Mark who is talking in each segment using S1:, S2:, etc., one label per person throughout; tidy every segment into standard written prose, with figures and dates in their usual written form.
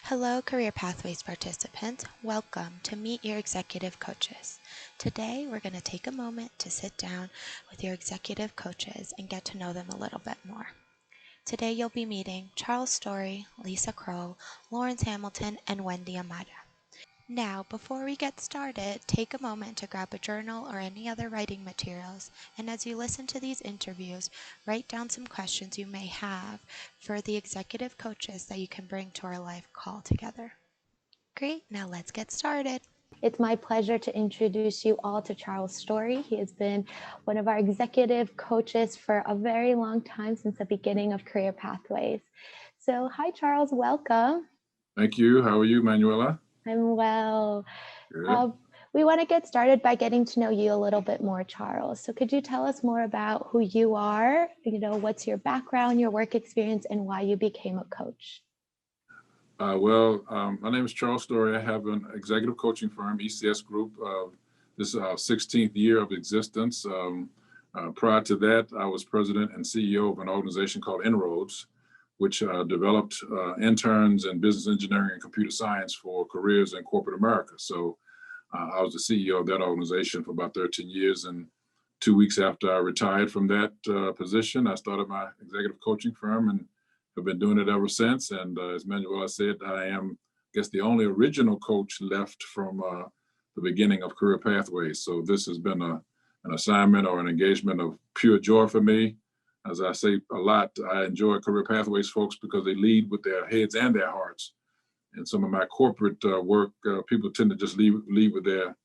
S1: Hello, Career Pathways participants. Welcome to Meet Your Executive Coaches. Today, we're going to take a moment to sit down with your executive coaches and get to know them a little bit more. Today, you'll be meeting Charles Story, Lisa Kroll, Lawrence Hamilton, and Wendy Amara. Now, before we get started, take a moment to grab a journal or any other writing materials, and as you listen to these interviews, write down some questions you may have for the executive coaches that you can bring to our live call together. Great, now let's get started.
S2: It's my pleasure to introduce you all to Charles Story. He has been one of our executive coaches for a very long time, since the beginning of Career Pathways. So hi, Charles, welcome.
S3: Thank you. How are you, Manuela?
S2: I'm well.
S3: Good.
S2: We want to get started by getting to know you a little bit more, Charles. So could you tell us more about who you are? What's your background, your work experience, and why you became a coach?
S3: My name is Charles Story. I have an executive coaching firm, ECS Group. This is our 16th year of existence. Prior to that, I was president and CEO of an organization called Inroads, which developed interns in business engineering and computer science for careers in corporate America. So I was the CEO of that organization for about 13 years. And 2 weeks after I retired from that position, I started my executive coaching firm and have been doing it ever since. And as Manuela said, I am, I guess, the only original coach left from the beginning of Career Pathways. So this has been an assignment or an engagement of pure joy for me. As I say a lot, I enjoy Career Pathways folks because they lead with their heads and their hearts. And some of my corporate work, people tend to just lead with their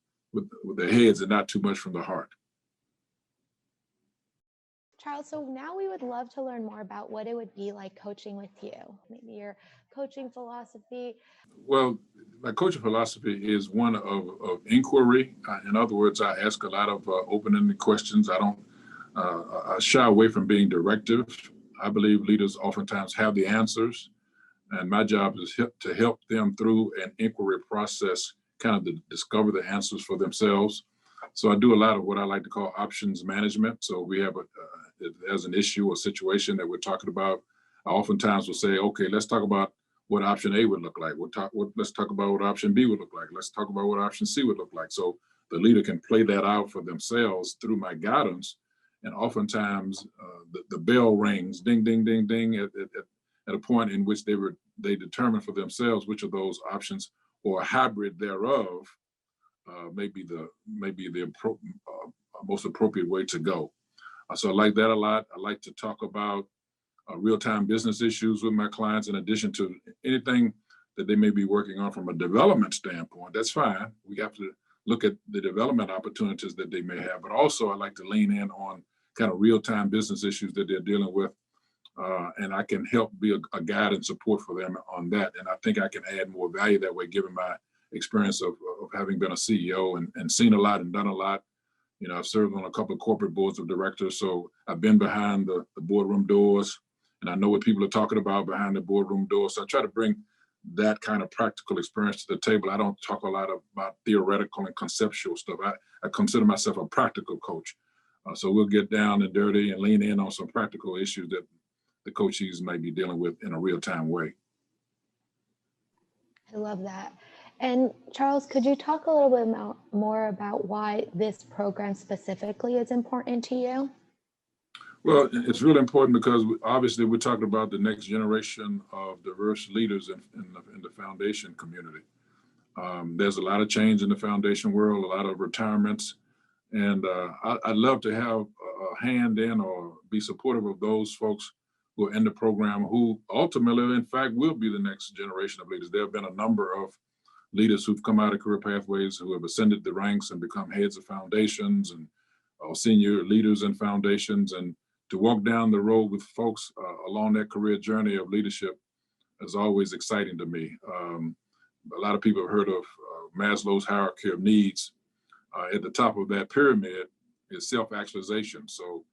S3: heads and not too much from the heart.
S2: Charles, so now we would love to learn more about what it would be like coaching with you, maybe your coaching philosophy.
S3: Well, my coaching philosophy is one of inquiry. In other words, I ask a lot of open-ended questions. I shy away from being directive. I believe leaders oftentimes have the answers, and my job is to help them through an inquiry process, kind of to discover the answers for themselves. So I do a lot of what I like to call options management. So we have there's an issue or situation that we're talking about. I oftentimes will say, okay, let's talk about what option A would look like. Let's talk about what option B would look like. Let's talk about what option C would look like. So the leader can play that out for themselves through my guidance. And oftentimes the bell rings, ding, ding, ding, ding, at a point in which they determine for themselves which of those options or a hybrid thereof may be the most appropriate way to go. So I like that a lot. I like to talk about real-time business issues with my clients, in addition to anything that they may be working on from a development standpoint. That's fine. We have to look at the development opportunities that they may have, but also I like to lean in on kind of real-time business issues that they're dealing with, and I can help be a guide and support for them on that. And I think I can add more value that way, given my experience of having been a CEO and seen a lot and done a lot. I've served on a couple of corporate boards of directors, so I've been behind the boardroom doors, and I know what people are talking about behind the boardroom doors. So I try to bring that kind of practical experience to the table. I don't talk a lot about theoretical and conceptual stuff. I consider myself a practical coach. So we'll get down and dirty and lean in on some practical issues that the coaches might be dealing with in a real-time way.
S2: I love that. And Charles, could you talk a little bit more about why this program specifically is important to you?
S3: Well, it's really important because obviously we're talking about the next generation of diverse leaders in the foundation community. There's a lot of change in the foundation world, a lot of retirements, and I'd love to have a hand in or be supportive of those folks who are in the program who ultimately, in fact, will be the next generation of leaders. There have been a number of leaders who've come out of Career Pathways who have ascended the ranks and become heads of foundations and senior leaders in foundations. And to walk down the road with folks along that career journey of leadership is always exciting to me. A lot of people have heard of Maslow's hierarchy of needs. At the top of that pyramid is self-actualization. So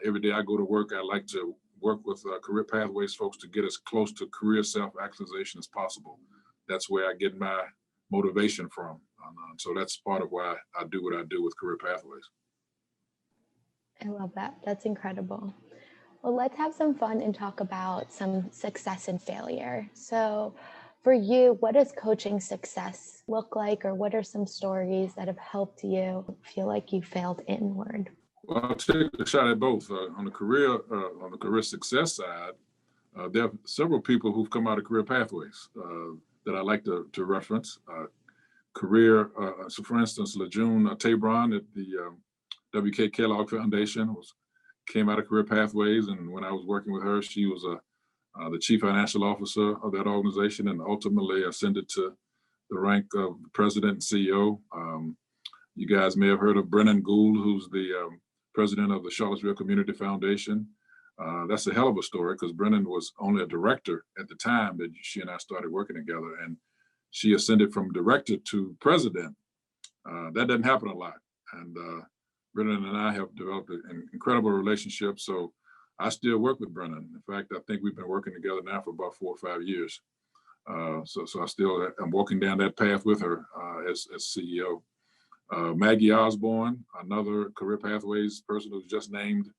S3: every day I go to work, I like to work with Career Pathways folks to get as close to career self-actualization as possible. That's where I get my motivation from. So that's part of why I do what I do with Career Pathways.
S2: I love that. That's incredible. Well, let's have some fun and talk about some success and failure. So For you, what does coaching success look like, or what are some stories that have helped you feel like you failed inward?
S3: Well, I'll take a shot at both. On the career success side, there are several people who've come out of career pathways that I like to reference. So for instance, LeJune Tabron at the W.K. Kellogg Foundation came out of career pathways, and when I was working with her, she was the chief financial officer of that organization, and ultimately ascended to the rank of president and CEO. You guys may have heard of Brennan Gould, who's the president of the Charlottesville Community Foundation. That's a hell of a story, because Brennan was only a director at the time that she and I started working together, and she ascended from director to president. That doesn't happen a lot. And Brennan and I have developed an incredible relationship. So I still work with Brennan. In fact, I think we've been working together now for about 4 or 5 years. So I'm walking down that path with her as CEO. Maggie Osborne, another career pathways person who's just named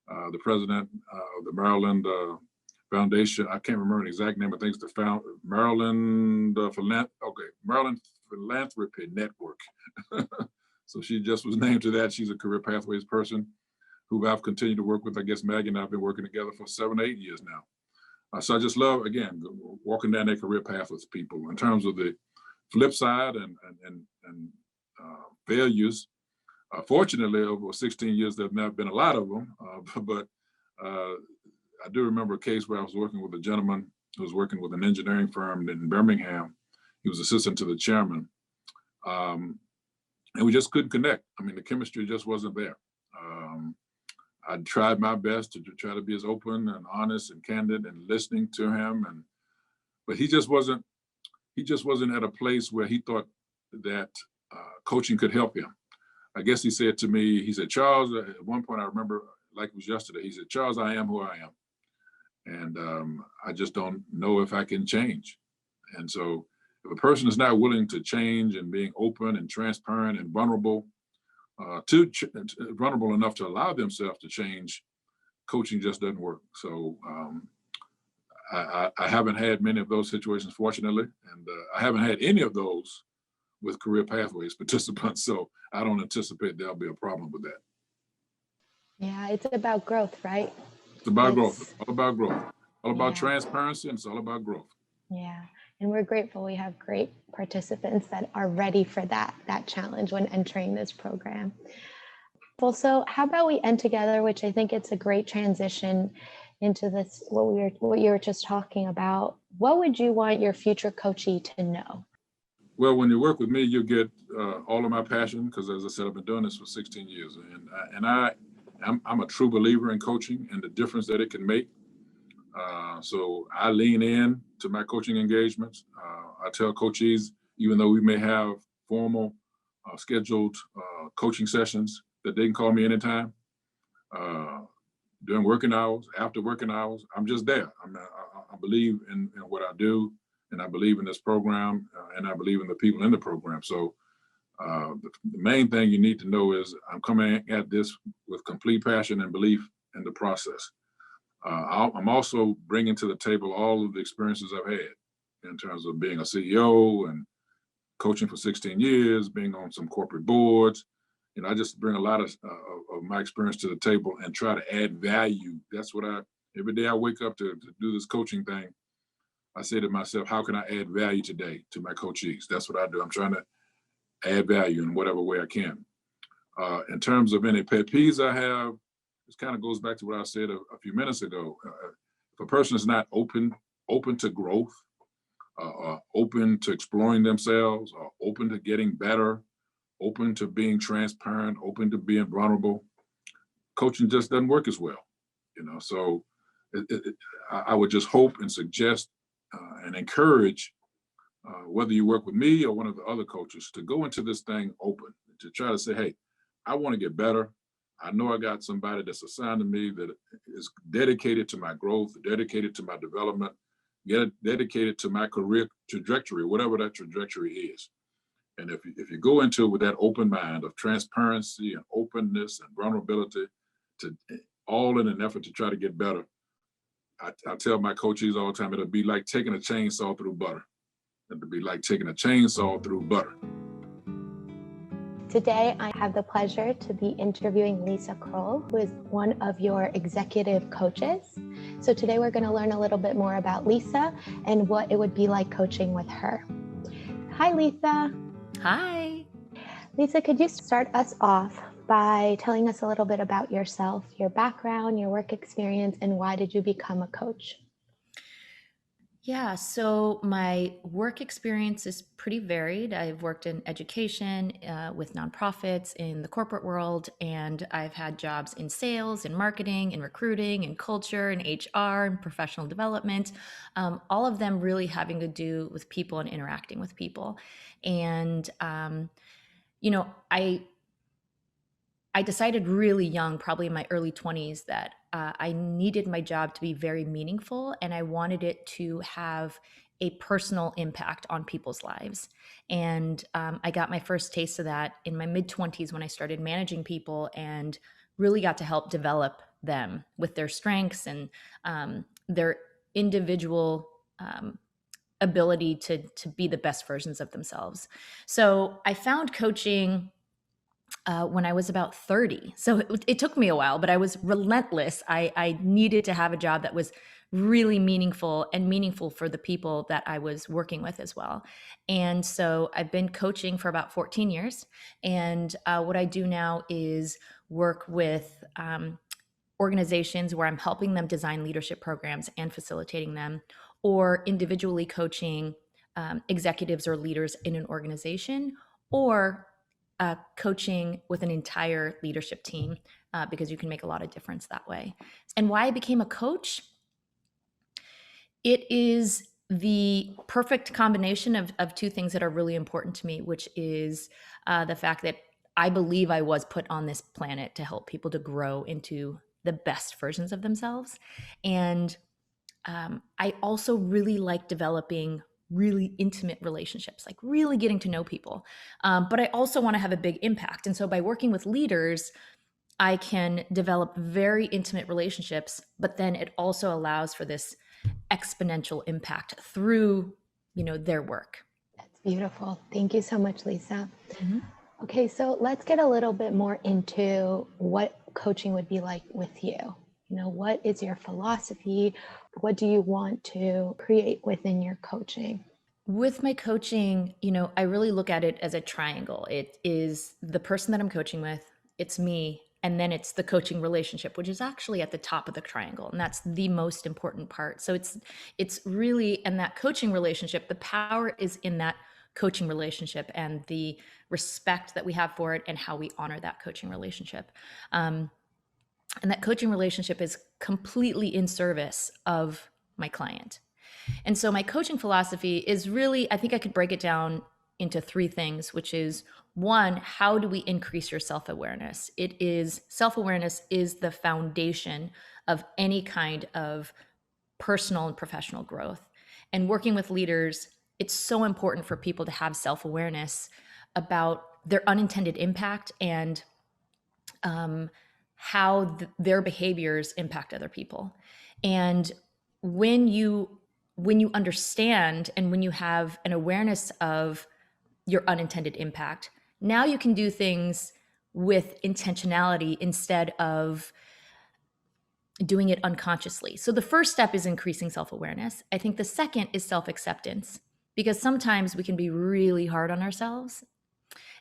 S3: the president of the Maryland Foundation. I can't remember the exact name. I think it's the Maryland Philanthropy Network. So she just was named to that. She's a career pathways person who I've continued to work with. I guess Maggie and I have been working together for 7 or 8 years now. So I just love, again, walking down that career path with people. In terms of the flip side and failures, fortunately, over 16 years, there have not been a lot of them, but I do remember a case where I was working with a gentleman who was working with an engineering firm in Birmingham. He was assistant to the chairman, and we just couldn't connect. I mean, the chemistry just wasn't there. I tried my best to try to be as open and honest and candid and listening to him, but he just wasn't at a place where he thought that coaching could help him. I guess he said to me, he said, Charles, at one point I remember like it was yesterday, he said, Charles, I am who I am. And I just don't know if I can change. And so if a person is not willing to change and being open and transparent and vulnerable, vulnerable enough to allow themselves to change, coaching just doesn't work. So I haven't had many of those situations, fortunately, and I haven't had any of those with career pathways participants. So I don't anticipate there'll be a problem with that.
S2: Yeah, it's about growth, right?
S3: It's about growth. It's all about growth. All about
S2: Yeah.
S3: transparency, and it's all about growth.
S2: Yeah, and we're grateful we have great participants that are ready for that challenge when entering this program. Well, so how about we end together, which I think it's a great transition into this, what you were just talking about. What would you want your future coachee to know?
S3: Well, when you work with me, you get all of my passion, because as I said, I've been doing this for 16 years, and I'm a true believer in coaching and the difference that it can make. So I lean in to my coaching engagements. I tell coachees, even though we may have formal scheduled coaching sessions, that they can call me anytime. During working hours, after working hours, I'm just there. I believe in what I do, and I believe in this program, and I believe in the people in the program. So the main thing you need to know is I'm coming at this with complete passion and belief in the process. I'm also bringing to the table all of the experiences I've had in terms of being a CEO and coaching for 16 years, being on some corporate boards. I just bring a lot of my experience to the table and try to add value. That's what every day I wake up to do this coaching thing, I say to myself, how can I add value today to my coachees? That's what I do. I'm trying to add value in whatever way I can. In terms of any pet peeves I have, this kind of goes back to what I said a few minutes ago. If a person is not open to growth, open to exploring themselves, or open to getting better, open to being transparent, open to being vulnerable, coaching just doesn't work as well. So I would just hope and suggest and encourage, whether you work with me or one of the other coaches, to go into this thing open, to try to say, hey, I want to get better. I know I got somebody that's assigned to me that is dedicated to my growth, dedicated to my development, dedicated to my career trajectory, whatever that trajectory is. And if you go into it with that open mind of transparency and openness and vulnerability, to all in an effort to try to get better, I tell my coachees all the time, it'll be like taking a chainsaw through butter. It'd be like taking a chainsaw through butter.
S2: Today, I have the pleasure to be interviewing Lisa Kroll, who is one of your executive coaches. So today we're going to learn a little bit more about Lisa and what it would be like coaching with her. Hi, Lisa.
S4: Hi.
S2: Lisa, could you start us off by telling us a little bit about yourself, your background, your work experience, and why did you become a coach?
S4: Yeah, so my work experience is pretty varied. I've worked in education with nonprofits in the corporate world, and I've had jobs in sales, in marketing, in recruiting, in culture, in HR, and professional development, all of them really having to do with people and interacting with people. And, I decided really young, probably in my early 20s, that I needed my job to be very meaningful and I wanted it to have a personal impact on people's lives. And I got my first taste of that in my mid 20s when I started managing people and really got to help develop them with their strengths and their individual ability to be the best versions of themselves. So I found coaching when I was about 30. So it took me a while, but I was relentless. I needed to have a job that was really meaningful and meaningful for the people that I was working with as well. And so I've been coaching for about 14 years. And what I do now is work with organizations where I'm helping them design leadership programs and facilitating them, or individually coaching executives or leaders in an organization, or coaching with an entire leadership team because you can make a lot of difference that way. And why I became a coach? It is the perfect combination of two things that are really important to me, which is the fact that I believe I was put on this planet to help people to grow into the best versions of themselves. And I also really like developing really intimate relationships, like really getting to know people. But I also want to have a big impact. And so by working with leaders, I can develop very intimate relationships, but then it also allows for this exponential impact through, their work.
S2: That's beautiful. Thank you so much, Lisa.
S4: Mm-hmm.
S2: Okay, so let's get a little bit more into what coaching would be like with you. What is your philosophy? What do you want to create within your coaching?
S4: With my coaching, I really look at it as a triangle. It is the person that I'm coaching with, it's me, and then it's the coaching relationship, which is actually at the top of the triangle. And that's the most important part. So it's really, in that coaching relationship, the power is in that coaching relationship and the respect that we have for it and how we honor that coaching relationship. And that coaching relationship is completely in service of my client. And so my coaching philosophy is really, I think I could break it down into three things, which is one, how do we increase your self-awareness? Self-awareness is the foundation of any kind of personal and professional growth. And working with leaders, it's so important for people to have self-awareness about their unintended impact and how their behaviors impact other people. And when you understand and when you have an awareness of your unintended impact, now you can do things with intentionality instead of doing it unconsciously. So the first step is increasing self-awareness. I think the second is self-acceptance, because sometimes we can be really hard on ourselves.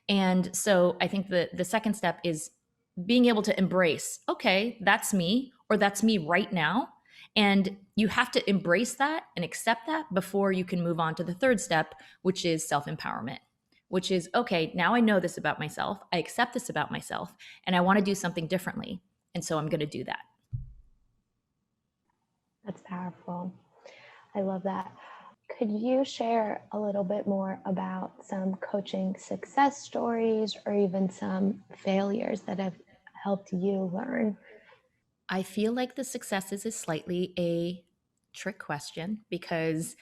S4: And so I think the second step is being able to embrace, okay, that's me, or that's me right now. And you have to embrace that and accept that before you can move on to the third step, which is self-empowerment, which is, okay, now I know this about myself. I accept this about myself, and I want to do something differently. And so I'm going to do that.
S2: That's powerful. I love that. Could you share a little bit more about some coaching success stories or even some failures that have helped you learn?
S4: I feel like the successes is slightly a trick question because,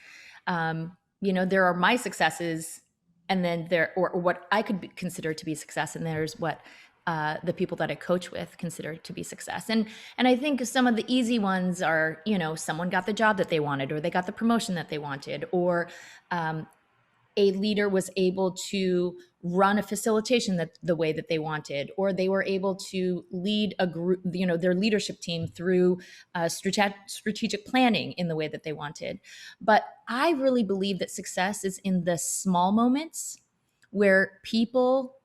S4: there are my successes, and then or what I could consider to be success, and there's what the people that I coach with consider to be success. And I think some of the easy ones are, someone got the job that they wanted, or they got the promotion that they wanted, or a leader was able to run a facilitation that the way that they wanted, or they were able to lead a group, their leadership team through strategic planning in the way that they wanted. But I really believe that success is in the small moments where people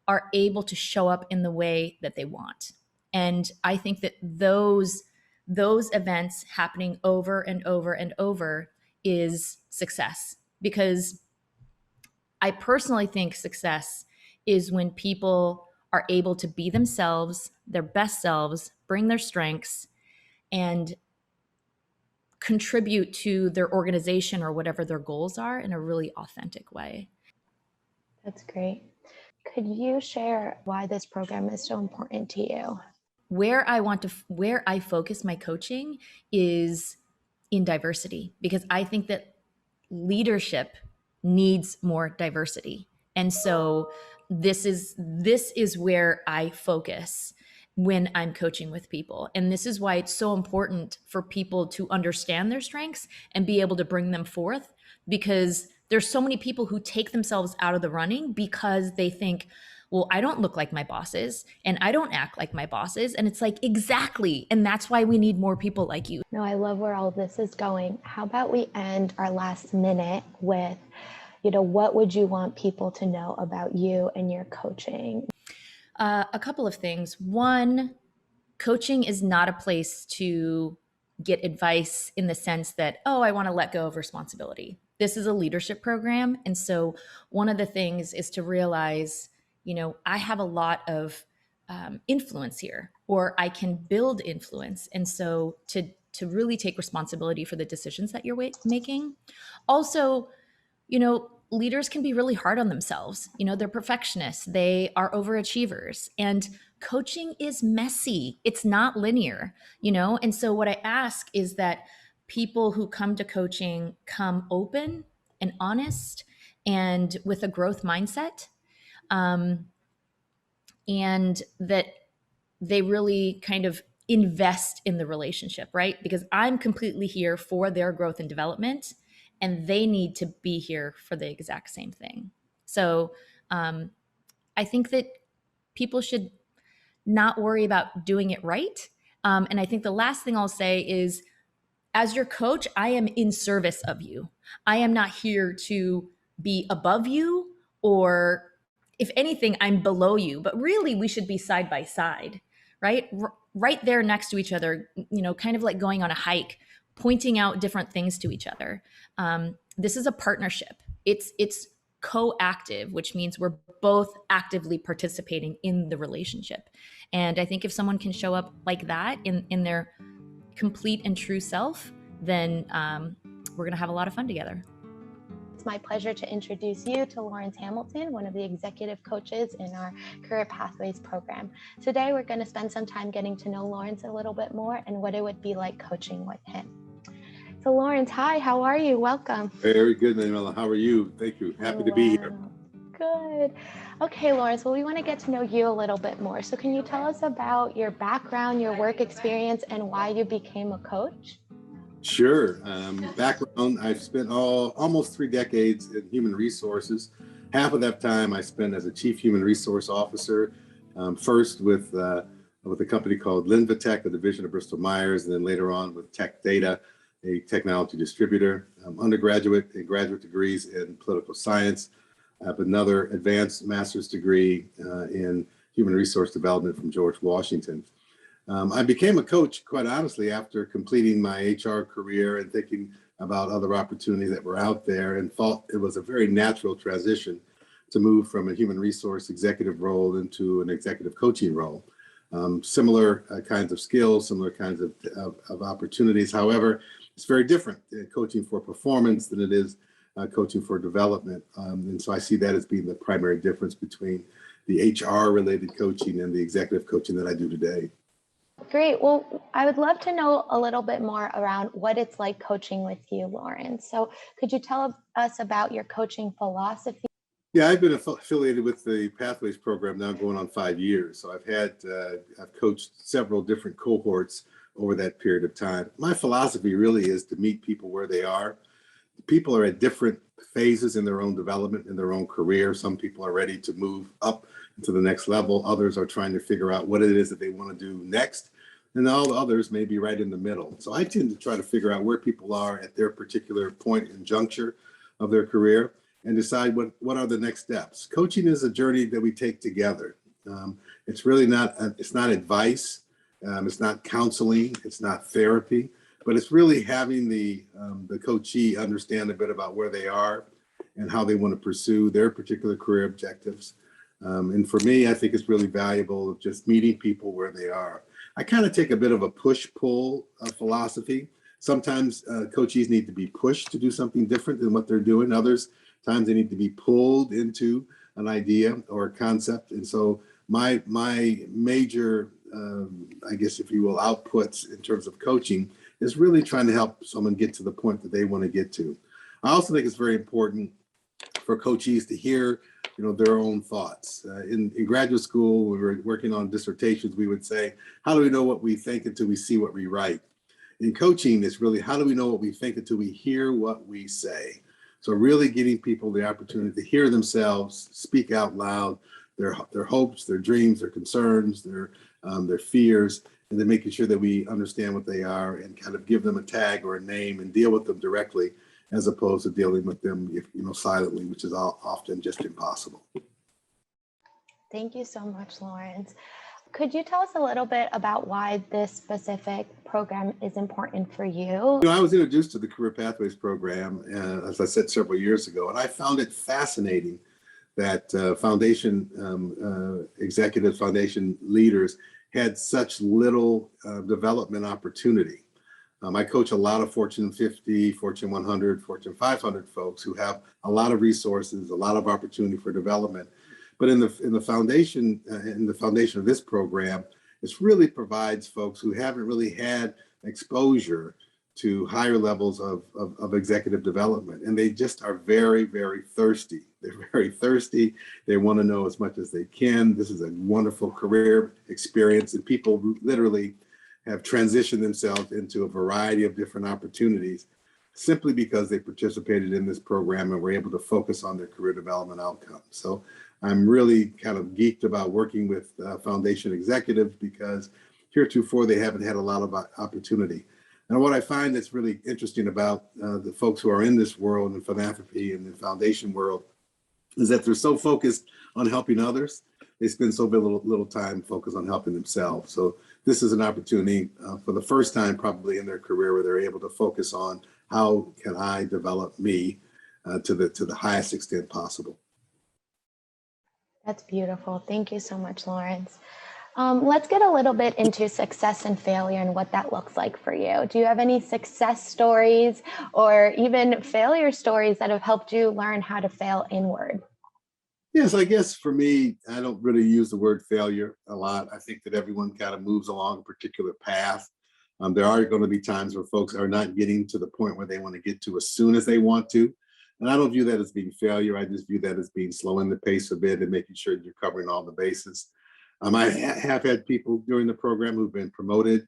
S4: are able to show up in the way that they want. And I think that those events happening over and over and over is success, because I personally think success is when people are able to be themselves, their best selves, bring their strengths, and contribute to their organization or whatever their goals are in a really authentic way.
S2: That's great. Could you share why this program is so important to you?
S4: Where I focus my coaching is in diversity, because I think that leadership needs more diversity. And so this is where I focus when I'm coaching with people. And this is why it's so important for people to understand their strengths and be able to bring them forth, because there's so many people who take themselves out of the running because they think, well, I don't look like my bosses and I don't act like my bosses. And it's like, exactly. And that's why we need more people like you.
S2: No, I love where all this is going. How about we end our last minute with, what would you want people to know about you and your coaching?
S4: A couple of things. One, coaching is not a place to get advice in the sense that, oh, I want to let go of responsibility. This is a leadership program. And so one of the things is to realize, I have a lot of influence here, or I can build influence. And so to really take responsibility for the decisions that you're making. Also, leaders can be really hard on themselves. They're perfectionists, they are overachievers, and coaching is messy. It's not linear, And so what I ask is that people who come to coaching come open and honest and with a growth mindset, and that they really kind of invest in the relationship, right? Because I'm completely here for their growth and development, and they need to be here for the exact same thing. So I think that people should not worry about doing it right. And I think the last thing I'll say is, as your coach, I am in service of you. I am not here to be above you, or if anything, I'm below you, but really we should be side by side, right? Right there next to each other, kind of like going on a hike, pointing out different things to each other. This is a partnership. It's co-active, which means we're both actively participating in the relationship. And I think if someone can show up like that in their complete and true self, then we're going to have a lot of fun together.
S2: It's my pleasure to introduce you to Lawrence Hamilton, one of the executive coaches in our Career Pathways program. Today, we're going to spend some time getting to know Lawrence a little bit more and what it would be like coaching with him. So Lawrence, hi, how are you? Welcome.
S5: Very good, Manuela. How are you? Thank you. Happy to be here.
S2: Good. Okay, Lawrence, well, we want to get to know you a little bit more. So can you tell us about your background, your work experience, and why you became a coach?
S5: Sure. Background, I've spent almost 3 decades in human resources. Half of that time I spent as a chief human resource officer, first with a company called Linvatech, a division of Bristol Myers, and then later on with Tech Data, a technology distributor. Undergraduate and graduate degrees in political science. I have another advanced master's degree in human resource development from George Washington. I became a coach, quite honestly, after completing my HR career and thinking about other opportunities that were out there, and thought it was a very natural transition to move from a human resource executive role into an executive coaching role. Similar kinds of skills, similar kinds of opportunities. However, it's very different coaching for performance than it is coaching for development. And so I see that as being the primary difference between the HR related coaching and the executive coaching that I do today.
S2: Great. Well, I would love to know a little bit more around what it's like coaching with you, Lawrence. So could you tell us about your coaching philosophy?
S5: Yeah, I've been affiliated with the Pathways program now going on 5 years. So I've coached several different cohorts over that period of time. My philosophy really is to meet people where they are, people are at different phases in their own development, in their own career. Some people are ready to move up to the next level. Others are trying to figure out what it is that they want to do next. And all the others may be right in the middle. So I tend to try to figure out where people are at their particular point and juncture of their career and decide what are the next steps. Coaching is a journey that we take together. It's really not, it's not advice. It's not counseling. It's not therapy, but it's really having the coachee understand a bit about where they are and how they want to pursue their particular career objectives. And for me, I think it's really valuable just meeting people where they are. I kind of take a bit of a push-pull philosophy. Sometimes coachees need to be pushed to do something different than what they're doing. Others times they need to be pulled into an idea or a concept. And so my major, I guess, if you will, outputs in terms of coaching is really trying to help someone get to the point that they want to get to. I also think it's very important for coachees to hear, their own thoughts. In graduate school, when we were working on dissertations, we would say, how do we know what we think until we see what we write? In coaching, it's really, how do we know what we think until we hear what we say? So really giving people the opportunity to hear themselves speak out loud, their hopes, their dreams, their concerns, their fears, and then making sure that we understand what they are and kind of give them a tag or a name and deal with them directly, as opposed to dealing with them, silently, which is often just impossible.
S2: Thank you so much, Lawrence. Could you tell us a little bit about why this specific program is important for you?
S5: I was introduced to the Career Pathways program, as I said, several years ago, and I found it fascinating that foundation executives, foundation leaders had such little development opportunity. I coach a lot of Fortune 50, Fortune 100, Fortune 500 folks who have a lot of resources, a lot of opportunity for development. But in the foundation of this program, it really provides folks who haven't really had exposure to higher levels of executive development. And they just are very, very thirsty. They're very thirsty. They want to know as much as they can. This is a wonderful career experience, and people literally have transitioned themselves into a variety of different opportunities simply because they participated in this program and were able to focus on their career development outcomes. So I'm really kind of geeked about working with foundation executives because heretofore they haven't had a lot of opportunity. And what I find that's really interesting about the folks who are in this world in philanthropy and the foundation world is that they're so focused on helping others, they spend so little time focused on helping themselves. So this is an opportunity for the first time probably in their career where they're able to focus on how can I develop me to the highest extent possible.
S2: That's beautiful. Thank you so much, Lawrence. Let's get a little bit into success and failure and what that looks like for you. Do you have any success stories or even failure stories that have helped you learn how to fail inward?
S5: Yes, I guess for me, I don't really use the word failure a lot. I think that everyone kind of moves along a particular path. There are going to be times where folks are not getting to the point where they want to get to as soon as they want to. And I don't view that as being failure. I just view that as being slowing the pace a bit and making sure you're covering all the bases. I have had people during the program who've been promoted.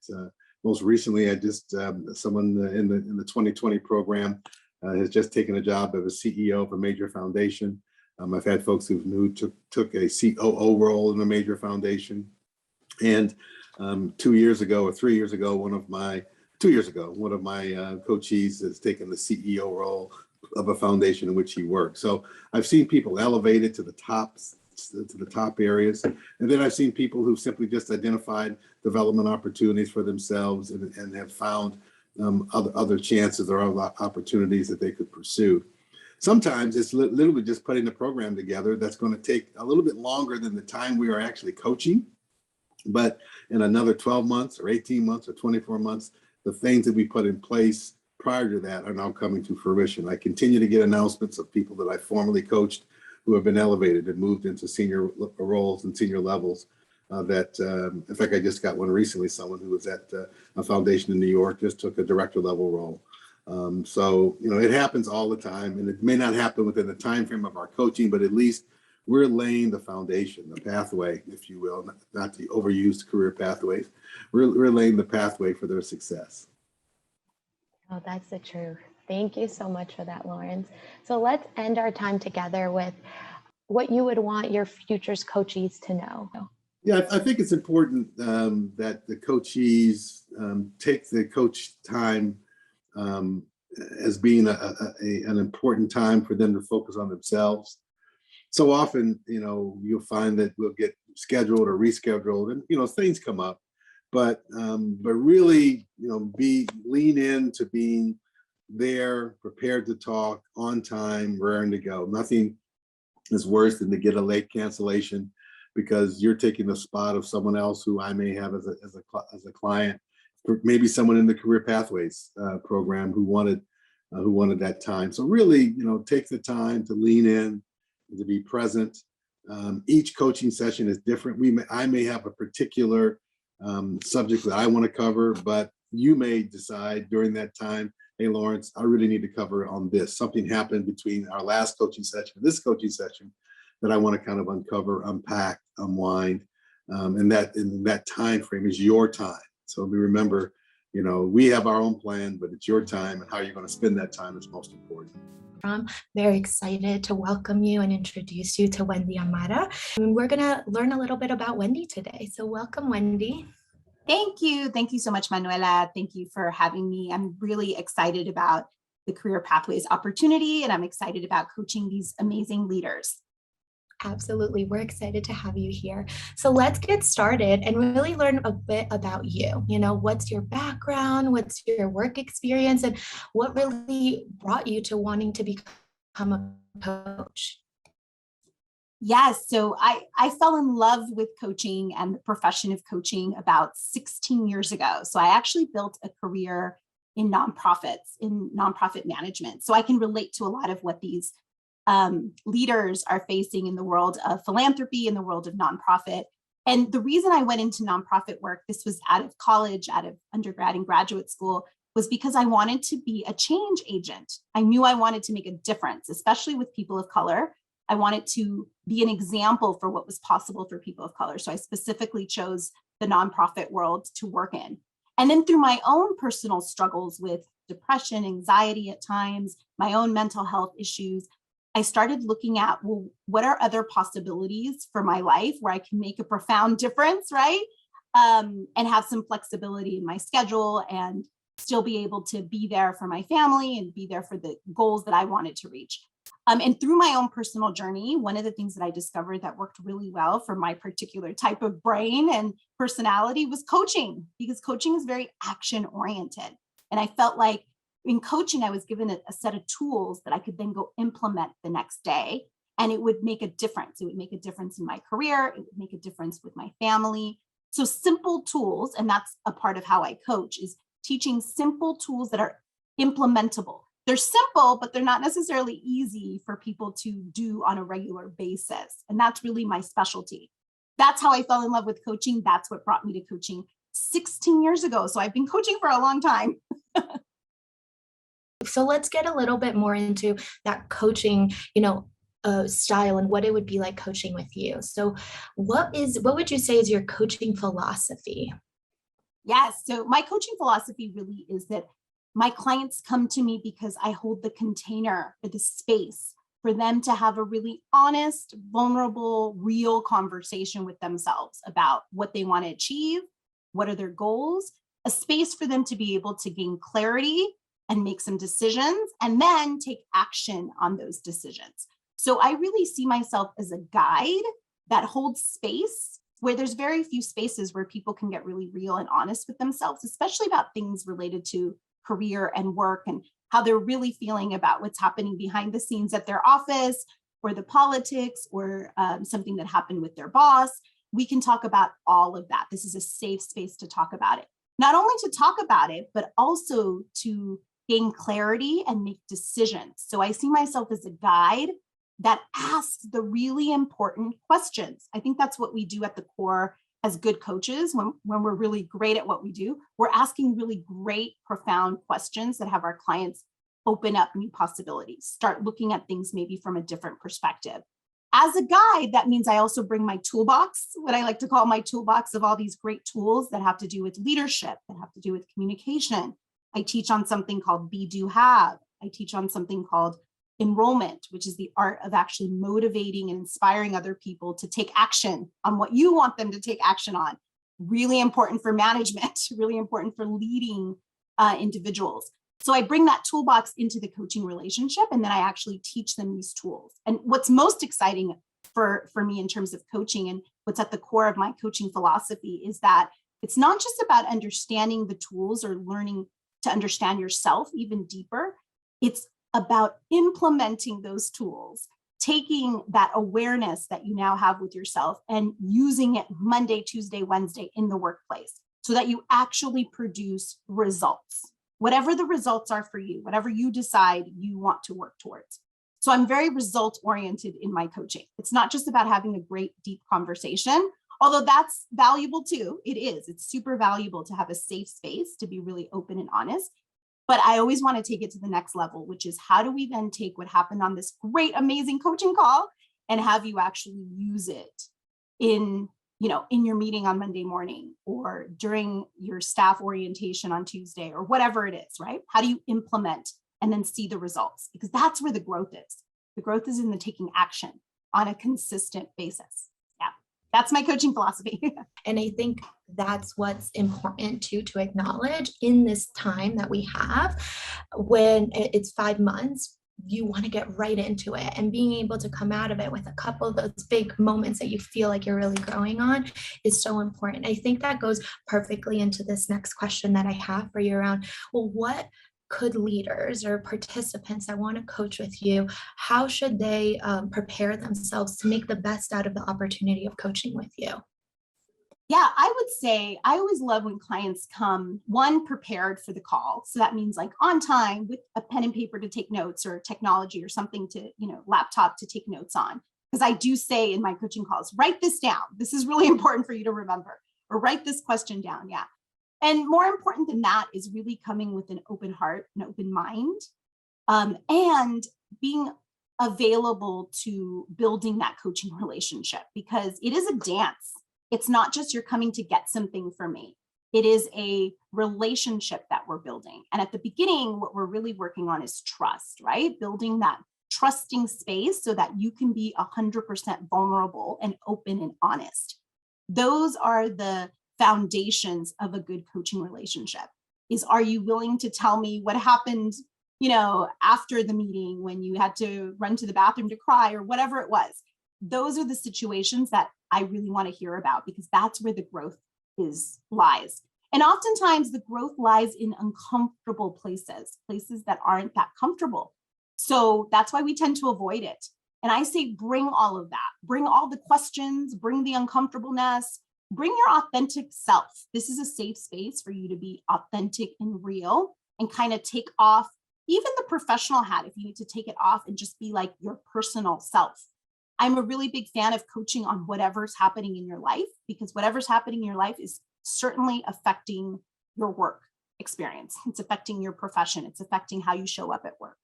S5: Most recently, I just someone in the 2020 program has just taken a job as a CEO of a major foundation. I've had folks who took a COO role in a major foundation. And 2 years ago or 3 years ago, one of my coachees has taken the CEO role of a foundation in which he works. So I've seen people elevated to the top areas. And then I've seen people who simply just identified development opportunities for themselves and have found other chances or other opportunities that they could pursue. Sometimes it's literally just putting the program together that's going to take a little bit longer than the time we are actually coaching. But in another 12 months or 18 months or 24 months, the things that we put in place prior to that are now coming to fruition. I continue to get announcements of people that I formerly coached who have been elevated and moved into senior roles and senior levels. In fact, I just got one recently, someone who was at a foundation in New York, just took a director level role. So, it happens all the time, and it may not happen within the time frame of our coaching, but at least we're laying the foundation, the pathway, if you will, not the overused career pathways. We're laying the pathway for their success.
S2: Oh, that's the truth. Thank you so much for that, Lawrence. So let's end our time together with what you would want your future's coachees to know.
S5: Yeah, I think it's important that the coachees take the coach time as being an important time for them to focus on themselves. So often, you'll find that we'll get scheduled or rescheduled, and things come up, but really, lean into being there, prepared to talk, on time, raring to go. Nothing is worse than to get a late cancellation because you're taking the spot of someone else who I may have as a client, maybe someone in the career pathways program who wanted that time. So really, take the time to lean in, to be present. Each coaching session is different. I may have a particular subject that I want to cover, but you may decide during that time, hey, Lawrence, I really need to cover on this. Something happened between our last coaching session and this coaching session that I want to kind of uncover, unpack, unwind. And that time frame is your time. So we remember, we have our own plan, but it's your time, and how you're going to spend that time is most important.
S1: I'm very excited to welcome you and introduce you to Wendy Amara. And we're going to learn a little bit about Wendy today. So welcome, Wendy.
S6: Thank you. Thank you so much, Manuela. Thank you for having me. I'm really excited about the Career Pathways opportunity, and I'm excited about coaching these amazing leaders.
S1: Absolutely. We're excited to have you here. So let's get started and really learn a bit about you. What's your background? What's your work experience? And what really brought you to wanting to become a coach?
S6: Yes. So I fell in love with coaching and the profession of coaching about 16 years ago. So I actually built a career in nonprofits, in nonprofit management. So I can relate to a lot of what these leaders are facing in the world of philanthropy, in the world of nonprofit. And the reason I went into nonprofit work, this was out of college, out of undergrad and graduate school, was because I wanted to be a change agent. I knew I wanted to make a difference, especially with people of color. I wanted to be an example for what was possible for people of color. So I specifically chose the nonprofit world to work in. And then through my own personal struggles with depression, anxiety at times, my own mental health issues, I started looking at, well, what are other possibilities for my life where I can make a profound difference, right? And have some flexibility in my schedule and still be able to be there for my family and be there for the goals that I wanted to reach. And through my own personal journey, one of the things that I discovered that worked really well for my particular type of brain and personality was coaching, because coaching is very action oriented. And I felt like in coaching, I was given a set of tools that I could then go implement the next day, and it would make a difference. It would make a difference in my career. It would make a difference with my family. So simple tools, and that's a part of how I coach, is teaching simple tools that are implementable. They're simple, but they're not necessarily easy for people to do on a regular basis. And that's really my specialty. That's how I fell in love with coaching. That's what brought me to coaching 16 years ago. So I've been coaching for a long time.
S1: So let's get a little bit more into that coaching, style and what it would be like coaching with you. So what would you say is your coaching philosophy?
S6: Yes. So my coaching philosophy really is that my clients come to me because I hold the container or the space for them to have a really honest, vulnerable, real conversation with themselves about what they want to achieve, what are their goals, a space for them to be able to gain clarity and make some decisions and then take action on those decisions. So I really see myself as a guide that holds space where there's very few spaces where people can get really real and honest with themselves, especially about things related to career and work and how they're really feeling about what's happening behind the scenes at their office or the politics or something that happened with their boss. We can talk about all of that. This is a safe space to talk about it. Not only to talk about it, but also to gain clarity and make decisions. So I see myself as a guide that asks the really important questions. I think that's what we do at the core as good coaches when we're really great at what we do. We're asking really great, profound questions that have our clients open up new possibilities, start looking at things maybe from a different perspective. As a guide, that means I also bring my toolbox, what I like to call my toolbox of all these great tools that have to do with leadership, that have to do with communication. I teach on something called Be, Do, Have. I teach on something called enrollment, which is the art of actually motivating and inspiring other people to take action on what you want them to take action on. Really important for management, really important for leading individuals. So I bring that toolbox into the coaching relationship, and then I actually teach them these tools. And what's most exciting for me in terms of coaching, and what's at the core of my coaching philosophy, is that it's not just about understanding the tools or learning to understand yourself even deeper. It's about implementing those tools, taking that awareness that you now have with yourself and using it Monday, Tuesday, Wednesday in the workplace so that you actually produce results, whatever the results are for you, whatever you decide you want to work towards. So I'm very result oriented in my coaching. It's not just about having a great deep conversation, although that's valuable too. It is. It's super valuable to have a safe space to be really open and honest. But I always want to take it to the next level, which is how do we then take what happened on this great, amazing coaching call and have you actually use it in your meeting on Monday morning or during your staff orientation on Tuesday or whatever it is, right? How do you implement and then see the results? Because that's where the growth is. The growth is in the taking action on a consistent basis. Yeah, that's my coaching philosophy.
S2: And I think that's what's important to acknowledge in this time that we have when it's 5 months. You want to get right into it, and being able to come out of it with a couple of those big moments that you feel like you're really growing on is so important. I think that goes perfectly into this next question that I have for you around, well, what could leaders or participants that want to coach with you, how should they prepare themselves to make the best out of the opportunity of coaching with you?
S6: Yeah, I would say I always love when clients come, one, prepared for the call. So that means like on time with a pen and paper to take notes or technology or something to, laptop to take notes on. Because I do say in my coaching calls, write this down. This is really important for you to remember, or write this question down. Yeah. And more important than that is really coming with an open heart, an open mind, and being available to building that coaching relationship, because it is a dance. It's not just you're coming to get something from me. It is a relationship that we're building. And at the beginning, what we're really working on is trust, right? Building that trusting space so that you can be 100% vulnerable and open and honest. Those are the foundations of a good coaching relationship. Are you willing to tell me what happened, after the meeting when you had to run to the bathroom to cry or whatever it was? Those are the situations that I really want to hear about, because that's where the growth lies. And oftentimes the growth lies in uncomfortable places that aren't that comfortable. So that's why we tend to avoid it. And I say, bring all of that, bring all the questions, bring the uncomfortableness, bring your authentic self. This is a safe space for you to be authentic and real and kind of take off even the professional hat if you need to take it off and just be like your personal self. I'm a really big fan of coaching on whatever's happening in your life, because whatever's happening in your life is certainly affecting your work experience. It's affecting your profession. It's affecting how you show up at work.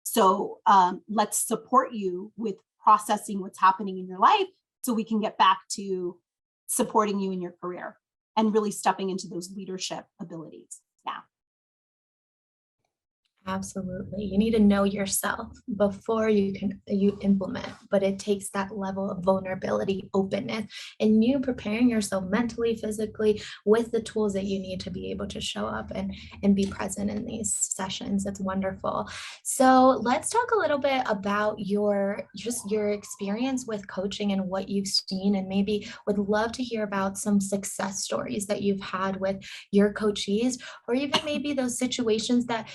S6: So let's support you with processing what's happening in your life so we can get back to supporting you in your career and really stepping into those leadership abilities. Yeah.
S2: Absolutely. You need to know yourself before you implement, but it takes that level of vulnerability, openness, and you preparing yourself mentally, physically with the tools that you need to be able to show up and be present in these sessions. That's wonderful. So let's talk a little bit about your experience with coaching and what you've seen, and maybe would love to hear about some success stories that you've had with your coachees, or even maybe those situations that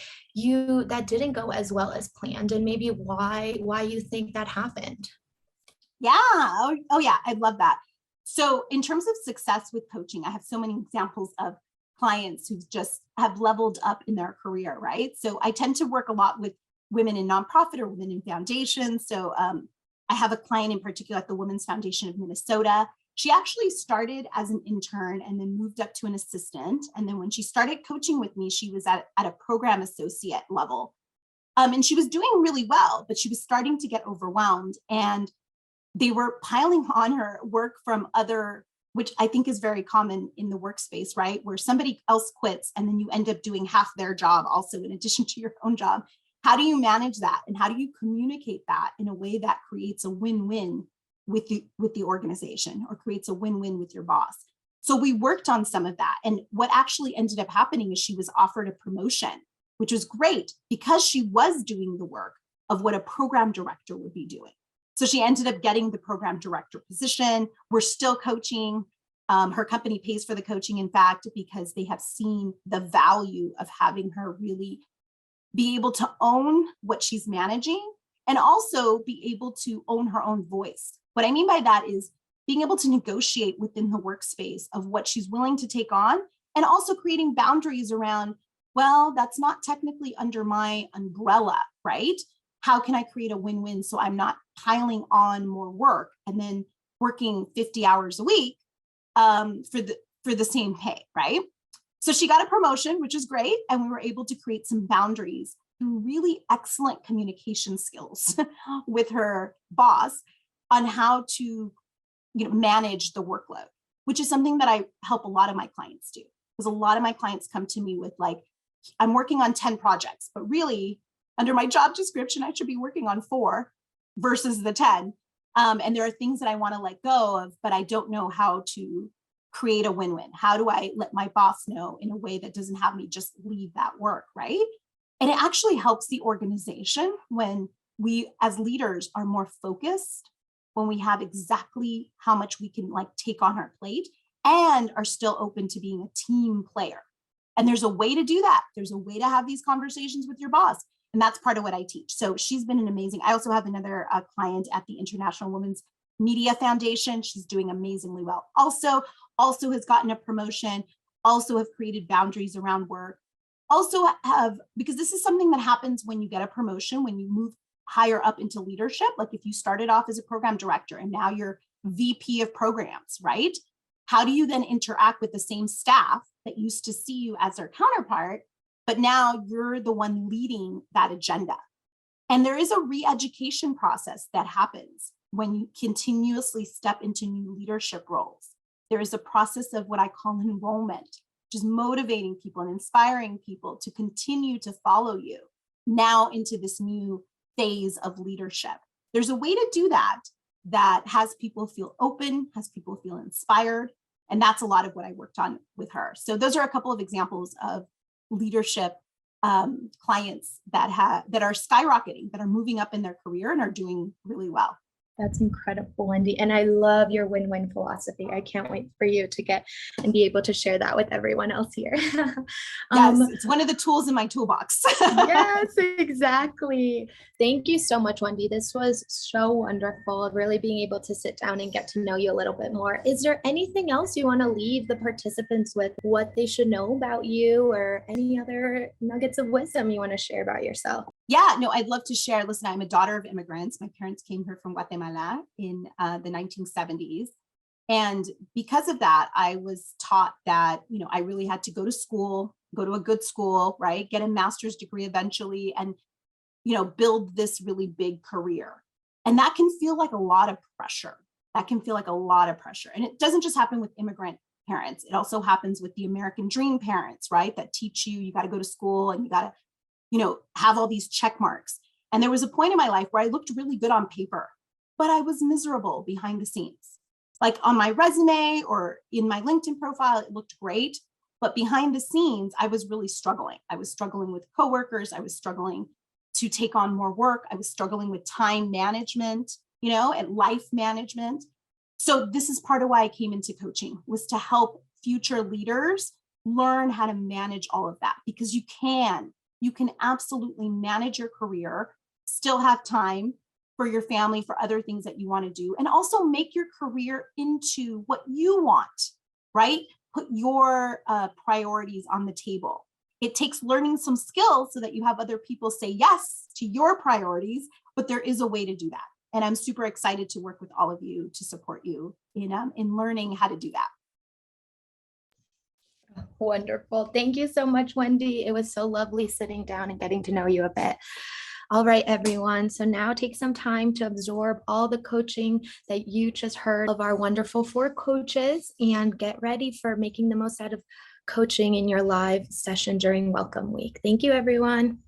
S2: didn't go as well as planned, and maybe why you think that happened.
S6: Yeah. Oh yeah. I'd love that. So in terms of success with coaching, I have so many examples of clients who just have leveled up in their career, right? So I tend to work a lot with women in nonprofit or women in foundations. So I have a client in particular at the Women's Foundation of Minnesota. She actually started as an intern and then moved up to an assistant. And then when she started coaching with me, she was at a program associate level. And she was doing really well, but she was starting to get overwhelmed. And they were piling on her work from other, which I think is very common in the workspace, right? Where somebody else quits and then you end up doing half their job also in addition to your own job. How do you manage that? And how do you communicate that in a way that creates a win-win with the organization, or creates a win-win with your boss? So we worked on some of that. And what actually ended up happening is she was offered a promotion, which was great because she was doing the work of what a program director would be doing. So she ended up getting the program director position. We're still coaching. Her company pays for the coaching, in fact, because they have seen the value of having her really be able to own what she's managing, and also be able to own her own voice. What I mean by that is being able to negotiate within the workspace of what she's willing to take on, and also creating boundaries around, well, that's not technically under my umbrella, right? How can I create a win-win so I'm not piling on more work and then working 50 hours a week for the same pay, right? So she got a promotion, which is great. And we were able to create some boundaries through really excellent communication skills with her boss on how to manage the workload, which is something that I help a lot of my clients do. Because a lot of my clients come to me with like, I'm working on 10 projects, but really under my job description, I should be working on 4 versus the 10. And there are things that I want to let go of, but I don't know how to create a win-win. How do I let my boss know in a way that doesn't have me just leave that work, right? And it actually helps the organization when we as leaders are more focused, when we have exactly how much we can like take on our plate and are still open to being a team player. And there's a way to do that. There's a way to have these conversations with your boss. And that's part of what I teach. So she's been an amazing, I also have another client at the International Women's Media Foundation. She's doing amazingly well. Also has gotten a promotion, also have created boundaries around work. Also have, because this is something that happens when you get a promotion, when you move higher up into leadership. Like if you started off as a program director and now you're VP of programs, right? How do you then interact with the same staff that used to see you as their counterpart, but now you're the one leading that agenda? And there is a re-education process that happens when you continuously step into new leadership roles. There is a process of what I call enrollment, which is motivating people and inspiring people to continue to follow you now into this new phase of leadership. There's a way to do that that has people feel open, has people feel inspired. And that's a lot of what I worked on with her. So those are a couple of examples of leadership clients that are skyrocketing, that are moving up in their career and are doing really well.
S2: That's incredible, Wendy. And I love your win-win philosophy. I can't wait for you to get and be able to share that with everyone else here.
S6: Yes, it's one of the tools in my toolbox.
S2: Yes, exactly. Thank you so much, Wendy. This was so wonderful, really being able to sit down and get to know you a little bit more. Is there anything else you want to leave the participants with, what they should know about you, or any other nuggets of wisdom you want to share about yourself?
S6: Yeah, no, I'd love to share. Listen, I'm a daughter of immigrants. My parents came here from Guatemala in the 1970s. And because of that, I was taught that, I really had to go to school, go to a good school, right? Get a master's degree eventually and, build this really big career. And that can feel like a lot of pressure. And it doesn't just happen with immigrant parents. It also happens with the American dream parents, right? That teach you got to go to school and you got to, have all these check marks. And there was a point in my life where I looked really good on paper, but I was miserable behind the scenes. Like on my resume or in my LinkedIn profile, it looked great, but behind the scenes, I was really struggling. I was struggling with coworkers. I was struggling to take on more work. I was struggling with time management, and life management. So this is part of why I came into coaching, was to help future leaders learn how to manage all of that, because you can absolutely manage your career, still have time for your family, for other things that you want to do, and also make your career into what you want, right? Put your priorities on the table. It takes learning some skills so that you have other people say yes to your priorities, but there is a way to do that. And I'm super excited to work with all of you to support you in learning how to do that.
S2: Wonderful. Thank you so much, Wendy. It was so lovely sitting down and getting to know you a bit. All right, everyone. So now take some time to absorb all the coaching that you just heard of our wonderful 4 coaches and get ready for making the most out of coaching in your live session during Welcome Week. Thank you, everyone.